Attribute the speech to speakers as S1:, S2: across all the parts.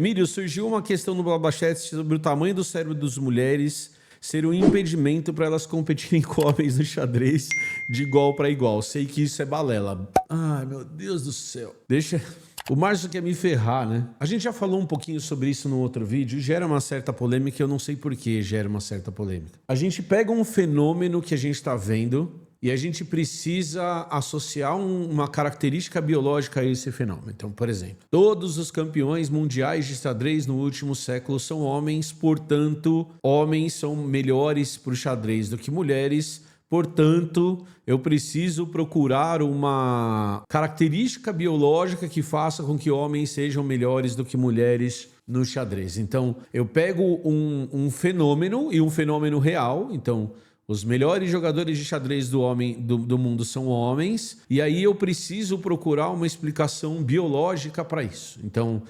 S1: Mírio, surgiu uma questão no BlaBlaChat sobre o tamanho do cérebro das mulheres ser um impedimento para elas competirem com homens no xadrez de igual para igual. Sei que isso é balela. Ai, meu Deus do céu. Deixa... O Márcio quer me ferrar, né? A gente já falou um pouquinho sobre isso no outro vídeo. Gera uma certa polêmica, eu não sei por que gera uma certa polêmica. A gente pega um fenômeno que a gente está vendo e a gente precisa associar uma característica biológica a esse fenômeno. Então, por exemplo, todos os campeões mundiais de xadrez no último século são homens, portanto, homens são melhores para o xadrez do que mulheres. Portanto, eu preciso procurar uma característica biológica que faça com que homens sejam melhores do que mulheres no xadrez. Então, eu pego um fenômeno e um fenômeno real. Então, os melhores jogadores de xadrez do mundo são homens, e aí eu preciso procurar uma explicação biológica para isso. Então,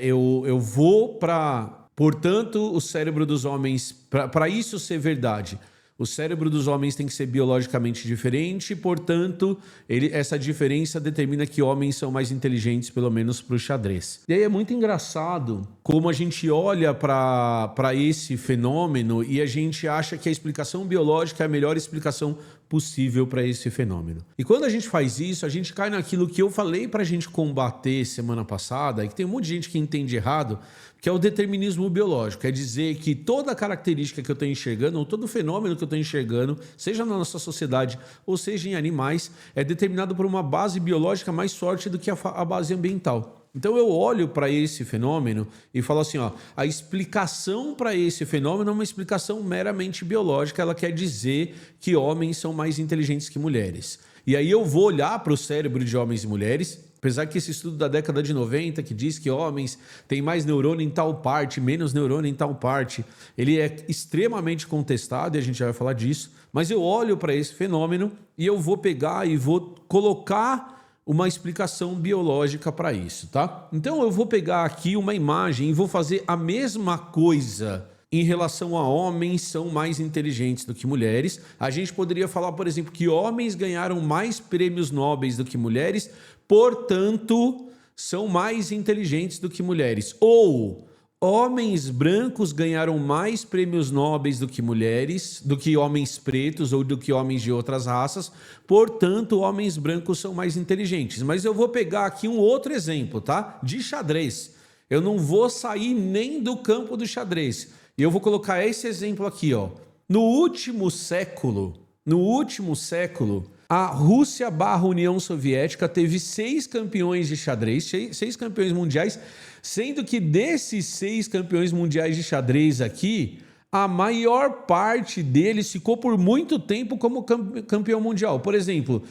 S1: eu vou para... Portanto, o cérebro dos homens... Para isso ser verdade... O cérebro dos homens tem que ser biologicamente diferente, portanto, essa diferença determina que homens são mais inteligentes, pelo menos para o xadrez. E aí é muito engraçado como a gente olha para esse fenômeno e a gente acha que a explicação biológica é a melhor explicação possível para esse fenômeno. E quando a gente faz isso, a gente cai naquilo que eu falei para a gente combater semana passada, e que tem um monte de gente que entende errado, que é o determinismo biológico. É dizer que toda característica que eu estou enxergando, ou todo fenômeno que eu estou enxergando, seja na nossa sociedade ou seja em animais, é determinado por uma base biológica mais forte do que a base ambiental. Então eu olho para esse fenômeno e falo assim, ó, a explicação para esse fenômeno é uma explicação meramente biológica, ela quer dizer que homens são mais inteligentes que mulheres. E aí eu vou olhar para o cérebro de homens e mulheres, apesar que esse estudo da década de 90, que diz que homens têm mais neurônio em tal parte, menos neurônio em tal parte, ele é extremamente contestado e a gente já vai falar disso, mas eu olho para esse fenômeno e eu vou pegar e vou colocar uma explicação biológica para isso, tá? Então eu vou pegar aqui uma imagem e vou fazer a mesma coisa em relação a homens são mais inteligentes do que mulheres. A gente poderia falar, por exemplo, que homens ganharam mais prêmios nobres do que mulheres, portanto, são mais inteligentes do que mulheres. Ou homens brancos ganharam mais prêmios nobres do que mulheres, do que homens pretos ou do que homens de outras raças, portanto, homens brancos são mais inteligentes. Mas eu vou pegar aqui um outro exemplo, tá? De xadrez. Eu não vou sair nem do campo do xadrez. E eu vou colocar esse exemplo aqui, ó. No último século, a Rússia / União Soviética teve 6 campeões de xadrez, 6 campeões mundiais, sendo que desses 6 campeões mundiais de xadrez aqui, a maior parte deles ficou por muito tempo como campeão mundial. Por exemplo,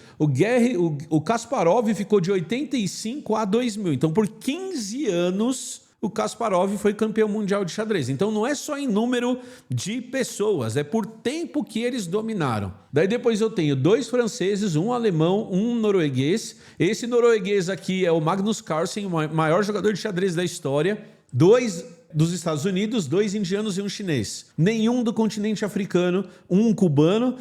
S1: o Kasparov ficou de 85 a 2000. Então, por 15 anos, o Kasparov foi campeão mundial de xadrez. Então não é só em número de pessoas, é por tempo que eles dominaram. Daí depois eu tenho 2 franceses, um alemão, um norueguês. Esse norueguês aqui é o Magnus Carlsen, o maior jogador de xadrez da história. 2 dos Estados Unidos, 2 indianos e um chinês. Nenhum do continente africano, um cubano,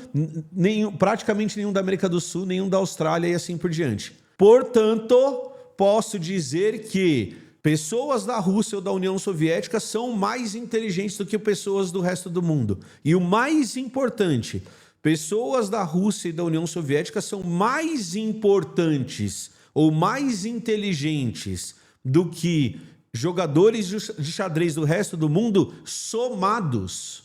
S1: praticamente nenhum da América do Sul, nenhum da Austrália e assim por diante. Portanto, posso dizer que pessoas da Rússia ou da União Soviética são mais inteligentes do que pessoas do resto do mundo. E o mais importante, pessoas da Rússia e da União Soviética são mais importantes ou mais inteligentes do que jogadores de xadrez do resto do mundo somados.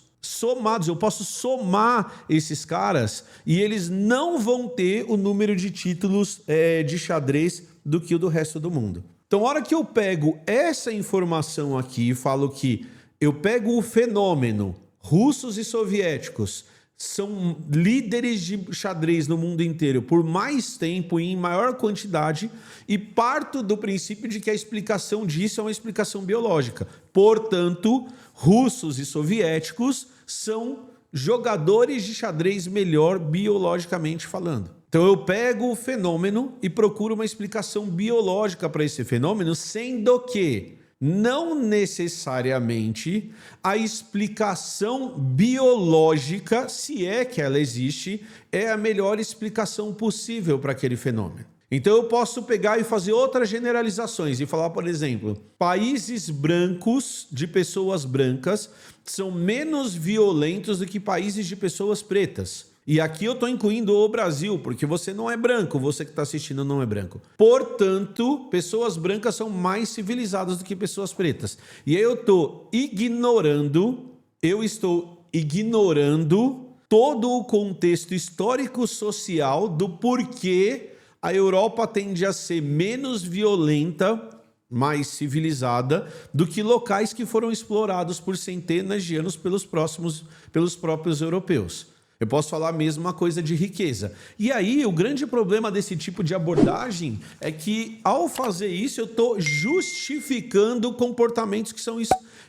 S1: Eu posso somar esses caras e eles não vão ter o número de títulos de xadrez do que o do resto do mundo. Então, a hora que eu pego essa informação aqui e falo que eu pego o fenômeno, russos e soviéticos são líderes de xadrez no mundo inteiro por mais tempo e em maior quantidade, e parto do princípio de que a explicação disso é uma explicação biológica. Portanto, russos e soviéticos são jogadores de xadrez melhor biologicamente falando. Então eu pego o fenômeno e procuro uma explicação biológica para esse fenômeno, sendo que não necessariamente a explicação biológica, se é que ela existe, é a melhor explicação possível para aquele fenômeno. Então eu posso pegar e fazer outras generalizações e falar, por exemplo, países brancos de pessoas brancas são menos violentos do que países de pessoas pretas. E aqui eu estou incluindo o Brasil, porque você não é branco, você que está assistindo não é branco. Portanto, pessoas brancas são mais civilizadas do que pessoas pretas. E aí eu estou ignorando todo o contexto histórico-social do porquê a Europa tende a ser menos violenta, mais civilizada, do que locais que foram explorados por centenas de anos pelos próprios europeus. Eu posso falar a mesma coisa de riqueza. E aí, o grande problema desse tipo de abordagem é que, ao fazer isso, eu estou justificando comportamentos que são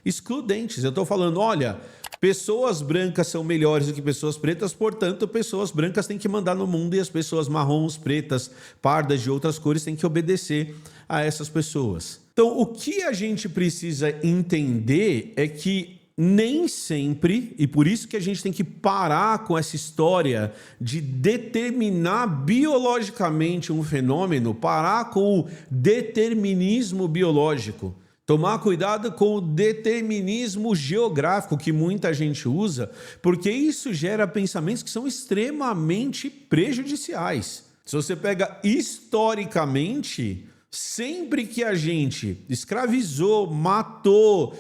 S1: excludentes. Eu estou falando, olha, pessoas brancas são melhores do que pessoas pretas, portanto, pessoas brancas têm que mandar no mundo e as pessoas marrons, pretas, pardas de outras cores têm que obedecer a essas pessoas. Então, o que a gente precisa entender é que nem sempre, e por isso que a gente tem que parar com essa história de determinar biologicamente um fenômeno, parar com o determinismo biológico. Tomar cuidado com o determinismo geográfico que muita gente usa, porque isso gera pensamentos que são extremamente prejudiciais. Se você pega historicamente, sempre que a gente escravizou, matou,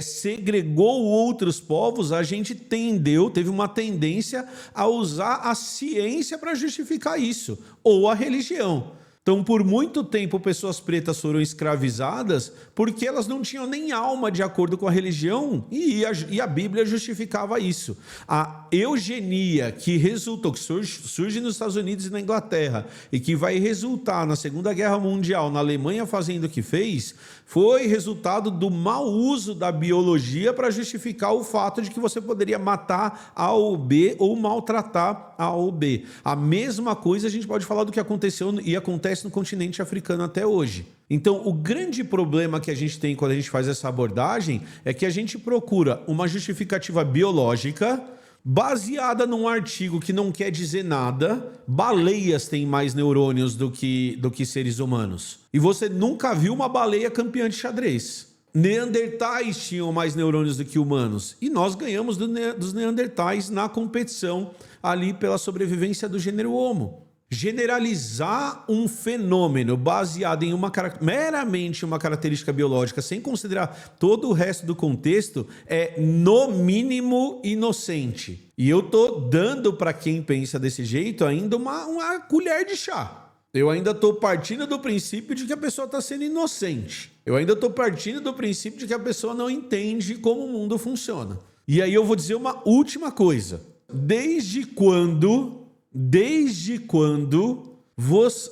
S1: segregou outros povos, a gente teve uma tendência a usar a ciência para justificar isso, ou a religião. Então, por muito tempo, pessoas pretas foram escravizadas porque elas não tinham nem alma de acordo com a religião e a Bíblia justificava isso. A eugenia que surge nos Estados Unidos e na Inglaterra e que vai resultar na Segunda Guerra Mundial, na Alemanha fazendo o que fez, foi resultado do mau uso da biologia para justificar o fato de que você poderia matar A ou B ou maltratar A ou B. A mesma coisa a gente pode falar do que aconteceu e acontece no continente africano até hoje. Então, o grande problema que a gente tem quando a gente faz essa abordagem é que a gente procura uma justificativa biológica baseada num artigo que não quer dizer nada. Baleias têm mais neurônios do que seres humanos. E você nunca viu uma baleia campeã de xadrez. Neandertais tinham mais neurônios do que humanos. E nós ganhamos dos neandertais na competição ali pela sobrevivência do gênero Homo. Generalizar um fenômeno baseado em meramente uma característica biológica, sem considerar todo o resto do contexto, é no mínimo inocente. E eu estou dando para quem pensa desse jeito ainda uma colher de chá. Eu ainda estou partindo do princípio de que a pessoa está sendo inocente. Eu ainda estou partindo do princípio de que a pessoa não entende como o mundo funciona. E aí eu vou dizer uma última coisa. Desde quando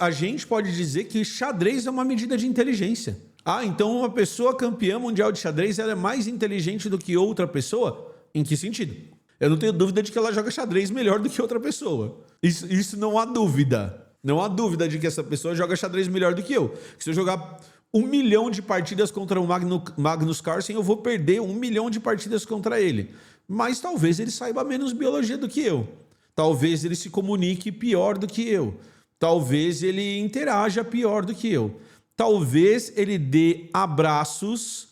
S1: a gente pode dizer que xadrez é uma medida de inteligência? Ah, então uma pessoa campeã mundial de xadrez ela é mais inteligente do que outra pessoa? Em que sentido? Eu não tenho dúvida de que ela joga xadrez melhor do que outra pessoa. Isso não há dúvida. Não há dúvida de que essa pessoa joga xadrez melhor do que eu. Que se eu jogar 1 milhão de partidas contra o Magnus Carlsen, eu vou perder 1 milhão de partidas contra ele. Mas talvez ele saiba menos biologia do que eu. Talvez ele se comunique pior do que eu. Talvez ele interaja pior do que eu. Talvez ele dê abraços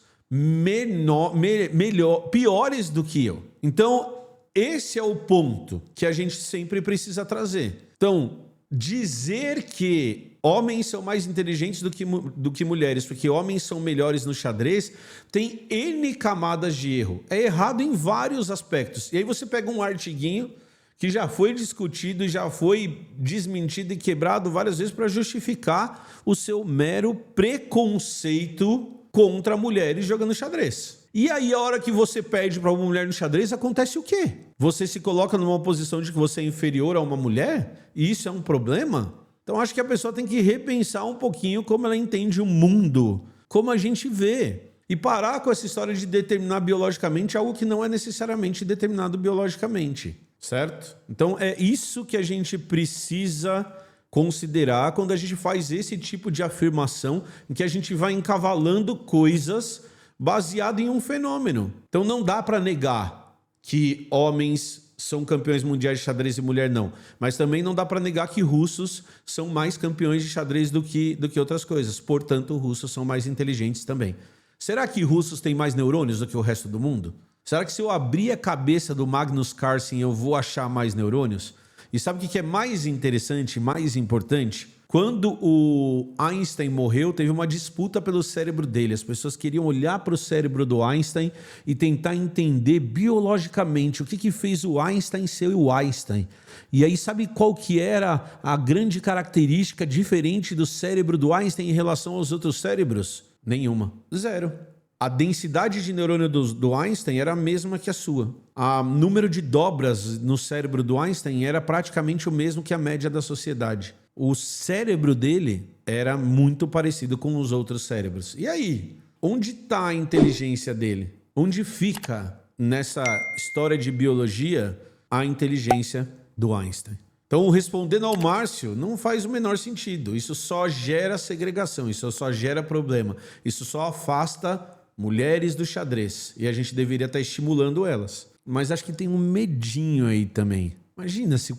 S1: piores do que eu. Então, esse é o ponto que a gente sempre precisa trazer. Então, dizer que homens são mais inteligentes do que mulheres, porque homens são melhores no xadrez, tem N camadas de erro. É errado em vários aspectos. E aí você pega um artiguinho que já foi discutido e já foi desmentido e quebrado várias vezes para justificar o seu mero preconceito contra mulheres jogando xadrez. E aí, a hora que você perde para uma mulher no xadrez, acontece o quê? Você se coloca numa posição de que você é inferior a uma mulher? E isso é um problema? Então, acho que a pessoa tem que repensar um pouquinho como ela entende o mundo, como a gente vê. E parar com essa história de determinar biologicamente algo que não é necessariamente determinado biologicamente. Certo? Então é isso que a gente precisa considerar quando a gente faz esse tipo de afirmação em que a gente vai encavalando coisas baseado em um fenômeno. Então não dá para negar que homens são campeões mundiais de xadrez e mulher não. Mas também não dá para negar que russos são mais campeões de xadrez do que outras coisas. Portanto, russos são mais inteligentes também. Será que russos têm mais neurônios do que o resto do mundo? Será que se eu abrir a cabeça do Magnus Carlsen eu vou achar mais neurônios? E sabe o que é mais interessante, mais importante? Quando o Einstein morreu, teve uma disputa pelo cérebro dele. As pessoas queriam olhar para o cérebro do Einstein e tentar entender biologicamente o que fez o Einstein ser o Einstein. E aí sabe qual que era a grande característica diferente do cérebro do Einstein em relação aos outros cérebros? Nenhuma. Zero. A densidade de neurônio do Einstein era a mesma que a sua. O número de dobras no cérebro do Einstein era praticamente o mesmo que a média da sociedade. O cérebro dele era muito parecido com os outros cérebros. E aí? Onde está a inteligência dele? Onde fica, nessa história de biologia, a inteligência do Einstein? Então, respondendo ao Márcio, não faz o menor sentido. Isso só gera segregação, isso só gera problema. Isso só afasta mulheres do xadrez. E a gente deveria estar estimulando elas. Mas acho que tem um medinho aí também. Imagina se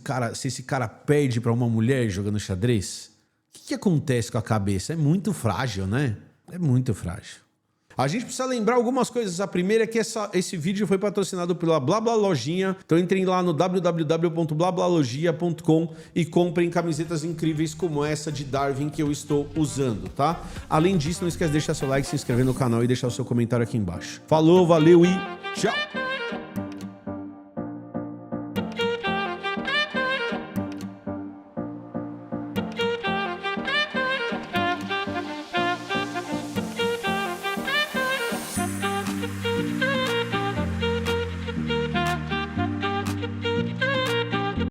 S1: esse cara perde para uma mulher jogando xadrez. O que acontece com a cabeça? É muito frágil, né? É muito frágil. A gente precisa lembrar algumas coisas. A primeira é que esse vídeo foi patrocinado pela BlaBlaLojinha. Então entrem lá no www.blablalogia.com e comprem camisetas incríveis como essa de Darwin que eu estou usando, tá? Além disso, não esquece de deixar seu like, se inscrever no canal e deixar o seu comentário aqui embaixo. Falou, valeu e tchau!